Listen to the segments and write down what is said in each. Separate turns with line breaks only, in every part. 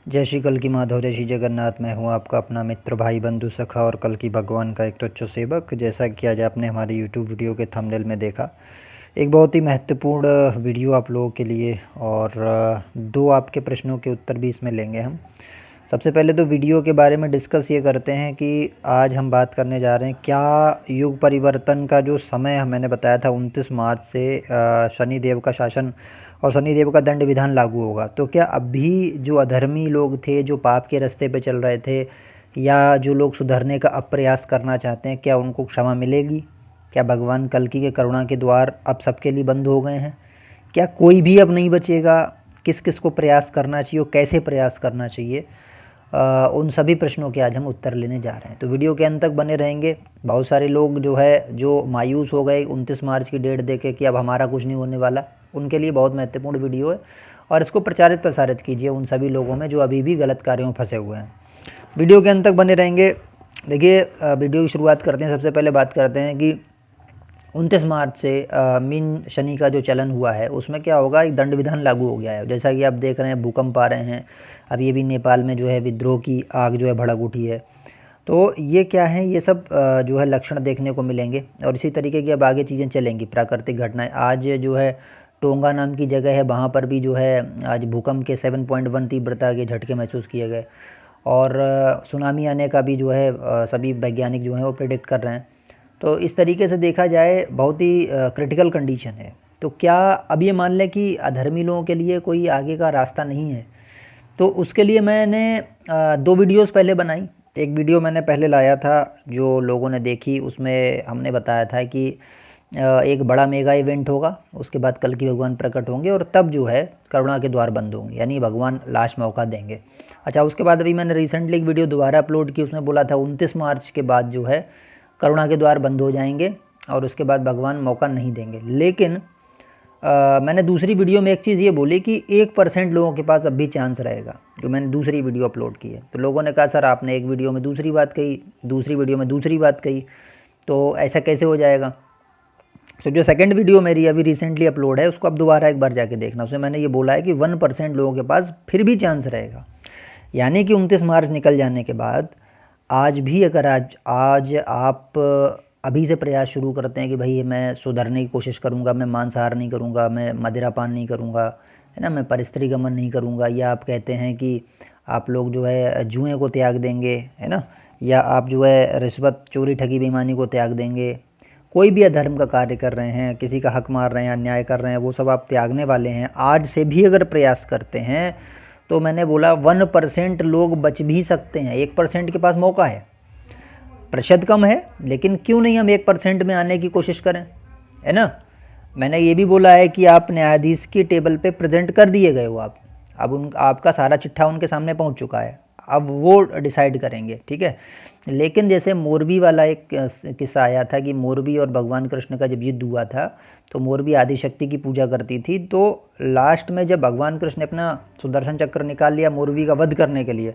जय श्री कल की माधव, जय श्री जगन्नाथ। मैं हूँ आपका अपना मित्र, भाई, बंधु, सखा और कल की भगवान का एक तुच्छ सेवक। जैसा कि आज आपने हमारी यूट्यूब वीडियो के थंबनेल में देखा, एक बहुत ही महत्वपूर्ण वीडियो आप लोगों के लिए, और दो आपके प्रश्नों के उत्तर भी इसमें लेंगे हम। सबसे पहले तो वीडियो के बारे में डिस्कस ये करते हैं कि आज हम बात करने जा रहे हैं क्या युग परिवर्तन का जो समय मैंने बताया था 29 मार्च से शनि देव का शासन और शनि देव का दंड विधान लागू होगा, तो क्या अभी जो अधर्मी लोग थे, जो पाप के रास्ते पे चल रहे थे, या जो लोग सुधरने का अप्रयास करना चाहते हैं, क्या उनको क्षमा मिलेगी? क्या भगवान कल्कि के करुणा के द्वार अब सबके लिए बंद हो गए हैं? क्या कोई भी अब नहीं बचेगा? किस किस को प्रयास करना चाहिए और कैसे प्रयास करना चाहिए? उन सभी प्रश्नों के आज हम उत्तर लेने जा रहे हैं, तो वीडियो के अंत तक बने रहेंगे। बहुत सारे लोग जो मायूस हो गए 29 मार्च की डेट देके कि अब हमारा कुछ नहीं होने वाला, उनके लिए बहुत महत्वपूर्ण वीडियो है, और इसको प्रचारित प्रसारित कीजिए उन सभी लोगों में जो अभी भी गलत कार्यों में फंसे हुए हैं। वीडियो के अंत तक बने रहेंगे। देखिए, वीडियो की शुरुआत करते हैं। सबसे पहले बात करते हैं कि 29 मार्च से मीन शनि का जो चलन हुआ है उसमें क्या होगा, एक दंड विधान लागू हो गया है। जैसा कि आप देख रहे हैं, भूकंप आ रहे हैं। अब ये भी नेपाल में जो है विद्रोह की आग जो है भड़क उठी है। तो ये क्या है, ये सब जो है लक्षण देखने को मिलेंगे, और इसी तरीके की अब आगे चीज़ें चलेंगी, प्राकृतिक घटनाएं। आज जो है टोंगा नाम की जगह है, वहाँ पर भी जो है आज भूकंप के 7.1 तीव्रता के झटके महसूस किए गए, और सुनामी आने का भी जो है सभी वैज्ञानिक जो हैं वो प्रेडिक्ट कर रहे हैं। तो इस तरीके से देखा जाए बहुत ही क्रिटिकल कंडीशन है। तो क्या अब ये मान लें कि अधर्मी लोगों के लिए कोई आगे का रास्ता नहीं है? तो उसके लिए मैंने दो वीडियोस पहले बनाई। एक वीडियो मैंने पहले लाया था, जो लोगों ने देखी, उसमें हमने बताया था कि एक बड़ा मेगा इवेंट होगा, उसके बाद कल की भगवान प्रकट होंगे, और तब जो है करुणा के द्वार बंद होंगे, यानी भगवान लास्ट मौका देंगे। अच्छा, उसके बाद अभी मैंने रिसेंटली एक वीडियो दोबारा अपलोड की, उसमें बोला था 29 मार्च के बाद जो है करुणा के द्वार बंद हो जाएंगे और उसके बाद भगवान मौका नहीं देंगे। लेकिन मैंने दूसरी वीडियो में एक चीज़ ये बोली कि 1% लोगों के पास अब भी चांस रहेगा, जो मैंने दूसरी वीडियो अपलोड की है। तो लोगों ने कहा, सर आपने एक वीडियो में दूसरी बात कही, दूसरी वीडियो में दूसरी बात कही, तो ऐसा कैसे हो जाएगा? तो जो सेकंड वीडियो मेरी अभी रिसेंटली अपलोड है, उसको आप दोबारा एक बार जाके देखना। उसमें मैंने ये बोला है कि 1% लोगों के पास फिर भी चांस रहेगा, यानी कि 29 मार्च निकल जाने के बाद आज भी अगर आज आप अभी से प्रयास शुरू करते हैं कि भाई मैं सुधरने की कोशिश करूँगा, मैं मांसाहार नहीं करूँगा, मैं मदिरापान नहीं करूँगा, है ना, मैं परिस्त्री गमन नहीं करूँगा, या आप कहते हैं कि आप लोग जो है जुए को त्याग देंगे, है ना, या आप जो है रिश्वत, चोरी, ठगी, बेईमानी को त्याग देंगे, कोई भी अधर्म का कार्य कर रहे हैं, किसी का हक मार रहे हैं, अन्याय कर रहे हैं, वो सब आप त्यागने वाले हैं, आज से भी अगर प्रयास करते हैं, तो मैंने बोला 1% लोग बच भी सकते हैं। 1% के पास मौका है, प्रतिशत कम है, लेकिन क्यों नहीं हम 1% में आने की कोशिश करें, है ना। मैंने ये भी बोला है कि आप न्यायाधीश की टेबल पे प्रेजेंट कर दिए गए हो, आप अब आपका सारा चिट्ठा उनके सामने पहुंच चुका है, अब वो डिसाइड करेंगे, ठीक है। लेकिन जैसे मोरबी वाला एक किस्सा आया था कि मोरबी और भगवान कृष्ण का जब युद्ध हुआ था, तो मोरबी आदिशक्ति की पूजा करती थी, तो लास्ट में जब भगवान कृष्ण ने अपना सुदर्शन चक्र निकाल लिया मोरबी का वध करने के लिए,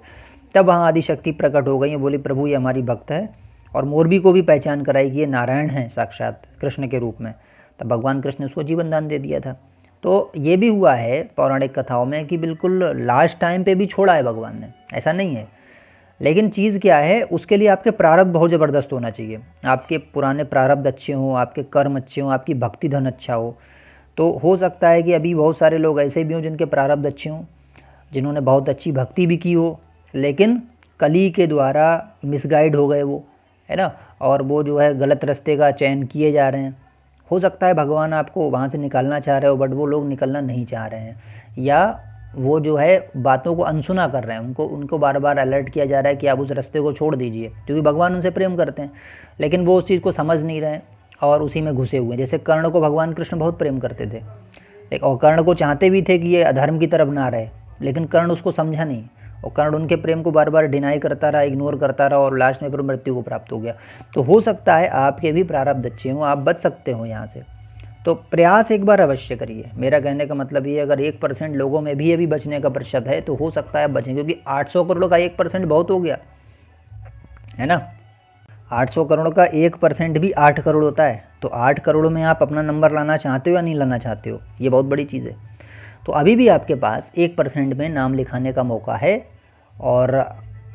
तब वहाँ आदिशक्ति प्रकट हो गई, बोली प्रभु ये हमारी भक्त है, और मोरबी को भी पहचान कराई कि ये नारायण है साक्षात कृष्ण के रूप में। तब भगवान कृष्ण ने उसको जीवन दान दे दिया था। तो ये भी हुआ है पौराणिक कथाओं में कि बिल्कुल लास्ट टाइम पे भी छोड़ा है भगवान ने, ऐसा नहीं है। लेकिन चीज़ क्या है, उसके लिए आपके प्रारब्ध बहुत ज़बरदस्त होना चाहिए, आपके पुराने प्रारब्ध अच्छे हों, आपके कर्म अच्छे हों, आपकी भक्ति धन अच्छा हो। तो हो सकता है कि अभी बहुत सारे लोग ऐसे भी हों जिनके प्रारब्ध अच्छे हों, जिन्होंने बहुत अच्छी भक्ति भी की हो, लेकिन कली के द्वारा मिसगाइड हो गए वो, है ना, और वो जो है गलत रास्ते का चयन किए जा रहे हैं। हो सकता है भगवान आपको वहाँ से निकालना चाह रहे हो, बट वो लोग निकलना नहीं चाह रहे हैं, या वो जो है बातों को अनसुना कर रहे हैं, उनको बार बार अलर्ट किया जा रहा है कि आप उस रास्ते को छोड़ दीजिए, क्योंकि भगवान उनसे प्रेम करते हैं, लेकिन वो उस चीज़ को समझ नहीं रहे हैं और उसी में घुसे हुए हैं। जैसे कर्ण को भगवान कृष्ण बहुत प्रेम करते थे, और कर्ण को चाहते भी थे कि ये अधर्म की तरफ ना रहे, लेकिन कर्ण उसको समझा नहीं, और कर्ण उनके प्रेम को बार बार डिनाई करता रहा, इग्नोर करता रहा, और लास्ट में फिर मृत्यु को प्राप्त हो गया। तो हो सकता है आपके भी प्रारब्ध अच्छे हों, आप बच सकते हो यहाँ से। तो प्रयास एक बार अवश्य करिए। मेरा कहने का मतलब ये, अगर 1% लोगों में भी अभी बचने का प्रतिशत है, तो हो सकता है बचें, क्योंकि 800 करोड़ का 1% बहुत हो गया, है ना। 800 करोड़ का 1% भी 8 करोड़ होता है। तो 8 करोड़ में आप अपना नंबर लाना चाहते हो या नहीं लाना चाहते हो, ये बहुत बड़ी चीज़ है। तो अभी भी आपके पास 1% में नाम लिखाने का मौका है, और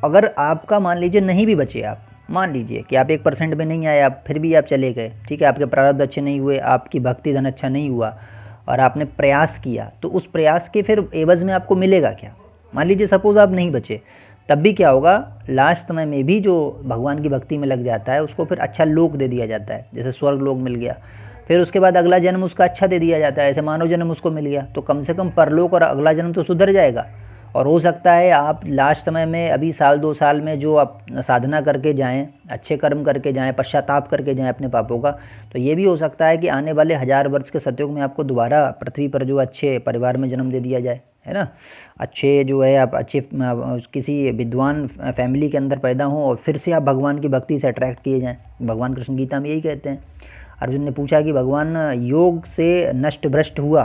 अगर आपका मान लीजिए नहीं भी बचे, आप मान लीजिए कि आप 1% में नहीं आए, आप फिर भी आप चले गए, ठीक है, आपके प्रारब्ध अच्छे नहीं हुए, आपकी भक्ति धन अच्छा नहीं हुआ और आपने प्रयास किया, तो उस प्रयास के फिर एवज़ में आपको मिलेगा क्या? मान लीजिए सपोज़ आप नहीं बचे, तब भी क्या होगा, लास्ट समय में भी जो भगवान की भक्ति में लग जाता है उसको फिर अच्छा लोक दे दिया जाता है, जैसे स्वर्ग लोक मिल गया, फिर उसके बाद अगला जन्म उसका अच्छा दे दिया जाता है, ऐसे मानव जन्म उसको मिल गया, तो कम से कम परलोक और अगला जन्म तो सुधर जाएगा। और हो सकता है आप लास्ट समय में अभी साल 2 साल में जो आप साधना करके जाएं, अच्छे कर्म करके जाएं, पश्चाताप करके जाएं अपने पापों का, तो ये भी हो सकता है कि आने वाले 1000 वर्ष के सतयुग में आपको दोबारा पृथ्वी पर जो अच्छे परिवार में जन्म दे दिया जाए, है ना, अच्छे जो है आप अच्छे किसी विद्वान फैमिली के अंदर पैदा हों और फिर से आप भगवान की भक्ति से अट्रैक्ट किए जाएँ। भगवान कृष्ण गीता में यही कहते हैं। अर्जुन ने पूछा कि भगवान योग से नष्ट भ्रष्ट हुआ,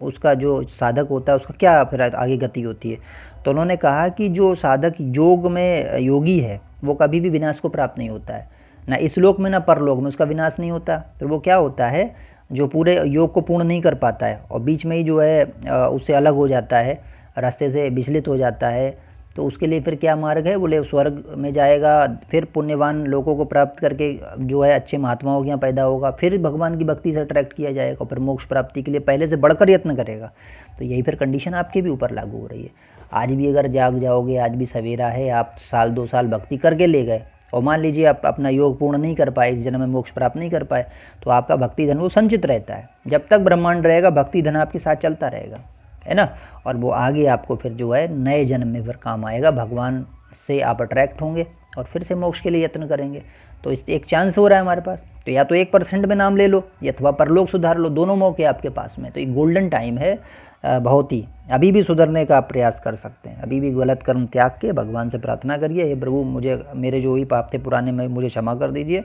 उसका जो साधक होता है उसका क्या फिर आगे गति होती है? तो उन्होंने कहा कि जो साधक योग में योगी है वो कभी भी विनाश को प्राप्त नहीं होता है, ना इस लोक में ना परलोक में उसका विनाश नहीं होता। फिर वो क्या होता है, जो पूरे योग को पूर्ण नहीं कर पाता है और बीच में ही जो है उससे अलग हो जाता है, रास्ते से विचलित हो जाता है, तो उसके लिए फिर क्या मार्ग है, बोले स्वर्ग में जाएगा, फिर पुण्यवान लोगों को प्राप्त करके जो है अच्छे महात्माओं के यहाँ पैदा होगा, फिर भगवान की भक्ति से अट्रैक्ट किया जाएगा, फिर मोक्ष प्राप्ति के लिए पहले से बढ़कर यत्न करेगा। तो यही फिर कंडीशन आपके भी ऊपर लागू हो रही है। आज भी अगर जाग जाओगे, आज भी सवेरा है, आप साल 2 साल भक्ति करके ले गए और मान लीजिए आप अपना योग पूर्ण नहीं कर पाए, इस जन्म में मोक्ष प्राप्त नहीं कर पाए, तो आपका भक्ति धन वो संचित रहता है। जब तक ब्रह्मांड रहेगा भक्ति धन आपके साथ चलता रहेगा, है ना, और वो आगे आपको फिर जो है नए जन्म में फिर काम आएगा, भगवान से आप अट्रैक्ट होंगे और फिर से मोक्ष के लिए यत्न करेंगे। तो इस एक चांस हो रहा है हमारे पास, तो या तो 1% में नाम ले लो अथवा परलोक सुधार लो, दोनों मौके आपके पास में। तो ये गोल्डन टाइम है बहुत ही, अभी भी सुधरने का आप प्रयास कर सकते हैं। अभी भी गलत कर्म त्याग के भगवान से प्रार्थना करिए, हे प्रभु मुझे मेरे जो भी पाप थे पुराने में मुझे क्षमा कर दीजिए,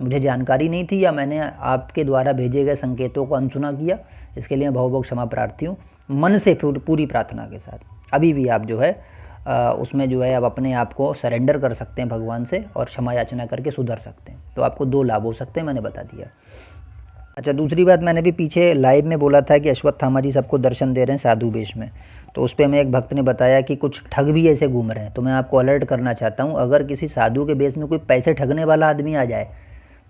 मुझे जानकारी नहीं थी या मैंने आपके द्वारा भेजे गए संकेतों को अनसुना किया, इसके लिए मैं बहुत बहुत क्षमा प्रार्थी हूँ। मन से पूरी प्रार्थना के साथ अभी भी आप जो है उसमें जो है आप अपने आप को सरेंडर कर सकते हैं भगवान से और क्षमा याचना करके सुधर सकते हैं। तो आपको 2 लाभ हो सकते हैं, मैंने बता दिया। अच्छा, दूसरी बात, मैंने भी पीछे लाइव में बोला था कि अश्वत्थामा जी सबको दर्शन दे रहे हैं साधु वेश में, तो उस पर हमें एक भक्त ने बताया कि कुछ ठग भी ऐसे घूम रहे हैं। तो मैं आपको अलर्ट करना चाहता हूँ, अगर किसी साधु के वेश में कोई पैसे ठगने वाला आदमी आ जाए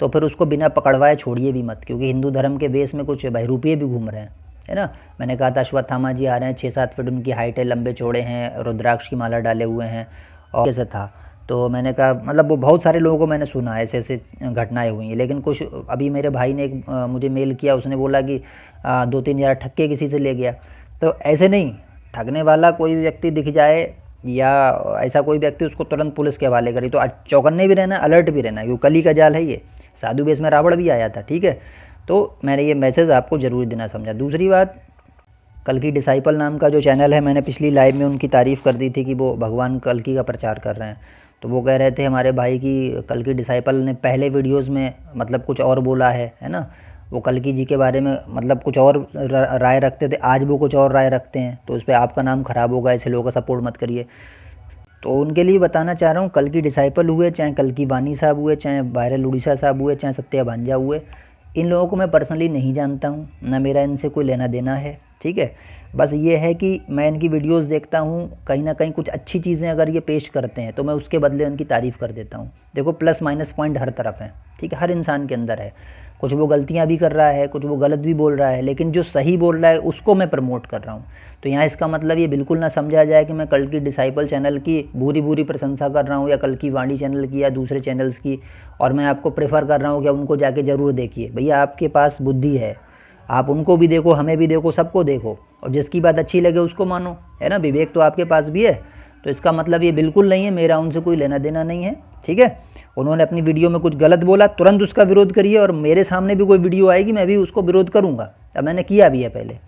तो फिर उसको बिना पकड़वाए छोड़िए भी मत, क्योंकि हिंदू धर्म के वेश में कुछ बहरूपिये भी घूम रहे हैं, है ना। मैंने कहा था अश्वत्थामा जी आ रहे हैं, 6-7 फीट उनकी हाइट है, लंबे चौड़े हैं, रुद्राक्ष की माला डाले हुए हैं, और कैसे था। तो मैंने कहा मतलब वो बहुत सारे लोगों को मैंने सुना ऐसे ऐसे घटनाएं हुई हैं, लेकिन कुछ अभी मेरे भाई ने मुझे मेल किया, उसने बोला कि 2-3 हज़ार ठग के किसी से ले गया। तो ऐसे नहीं, ठगने वाला कोई व्यक्ति दिख जाए या ऐसा कोई व्यक्ति, उसको तुरंत पुलिस के हवाले करी। तो चौकन्ने भी रहना, अलर्ट भी रहना, क्योंकि कली का जाल है ये। साधु वेश में रावण भी आया था, ठीक है। तो मैंने ये मैसेज आपको ज़रूर देना समझा। दूसरी बात, कल्कि डिसाइपल नाम का जो चैनल है, मैंने पिछली लाइव में उनकी तारीफ़ कर दी थी कि वो भगवान कल्कि का प्रचार कर रहे हैं। तो वो कह रहे थे हमारे भाई की कल्कि डिसाइपल ने पहले वीडियोस में मतलब कुछ और बोला है ना, वो कल्कि जी के बारे में मतलब कुछ और राय रखते थे, आज वो कुछ और राय रखते हैं, तो उस पर आपका नाम ख़राब होगा, ऐसे लोगों का सपोर्ट मत करिए। तो उनके लिए बताना चाह रहा हूँ, कल्कि डिसाइपल हुए, चाहे कल्कि वानी साहब हुए, चाहे वायरल उड़ीसा साहब हुए, चाहे सत्या भांजा हुए, इन लोगों को मैं पर्सनली नहीं जानता हूँ, ना मेरा इनसे कोई लेना देना है, ठीक है। बस ये है कि मैं इनकी वीडियोस देखता हूँ, कहीं ना कहीं कुछ अच्छी चीज़ें अगर ये पेश करते हैं तो मैं उसके बदले उनकी तारीफ़ कर देता हूँ। देखो, प्लस माइनस पॉइंट हर तरफ है, ठीक है, हर इंसान के अंदर है। कुछ वो गलतियाँ भी कर रहा है, कुछ वो गलत भी बोल रहा है, लेकिन जो सही बोल रहा है उसको मैं प्रमोट कर रहा हूँ। तो यहाँ इसका मतलब ये बिल्कुल ना समझा जाए कि मैं कल्कि डिसाइपल चैनल की बुरी प्रशंसा कर रहा हूँ या कल्कि वाणी चैनल की या दूसरे चैनल्स की, और मैं आपको प्रेफर कर रहा हूँ कि उनको जाके ज़रूर देखिए। भैया आपके पास बुद्धि है, आप उनको भी देखो, हमें भी देखो, सबको देखो, और जिसकी बात अच्छी लगे उसको मानो, है ना। विवेक तो आपके पास भी है, तो इसका मतलब ये बिल्कुल नहीं है मेरा उनसे कोई लेना देना नहीं है, ठीक है। उन्होंने अपनी वीडियो में कुछ गलत बोला, तुरंत उसका विरोध करिए, और मेरे सामने भी कोई वीडियो आएगी मैं भी उसको विरोध करूँगा, अब मैंने किया भी है पहले।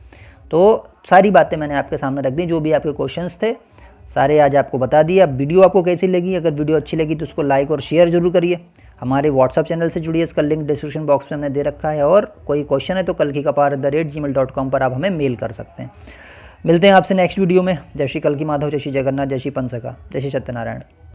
तो सारी बातें मैंने आपके सामने रख दी, जो भी आपके क्वेश्चंस थे सारे आज आपको बता दिए। अब वीडियो आपको कैसी लगी, अगर वीडियो अच्छी लगी तो उसको लाइक और शेयर जरूर करिए। हमारे व्हाट्सअप चैनल से जुड़िए, इसका लिंक डिस्क्रिप्शन बॉक्स में हमने दे रखा है, और कोई क्वेश्चन है तो kalkikapar@gmail.com पर आप हमें मेल कर सकते हैं। मिलते हैं आपसे नेक्स्ट वीडियो में। जय श्री कल्कि माधव, जय श्री जगन्नाथ, जय श्री पंचका, जय श्री सत्यनारायण।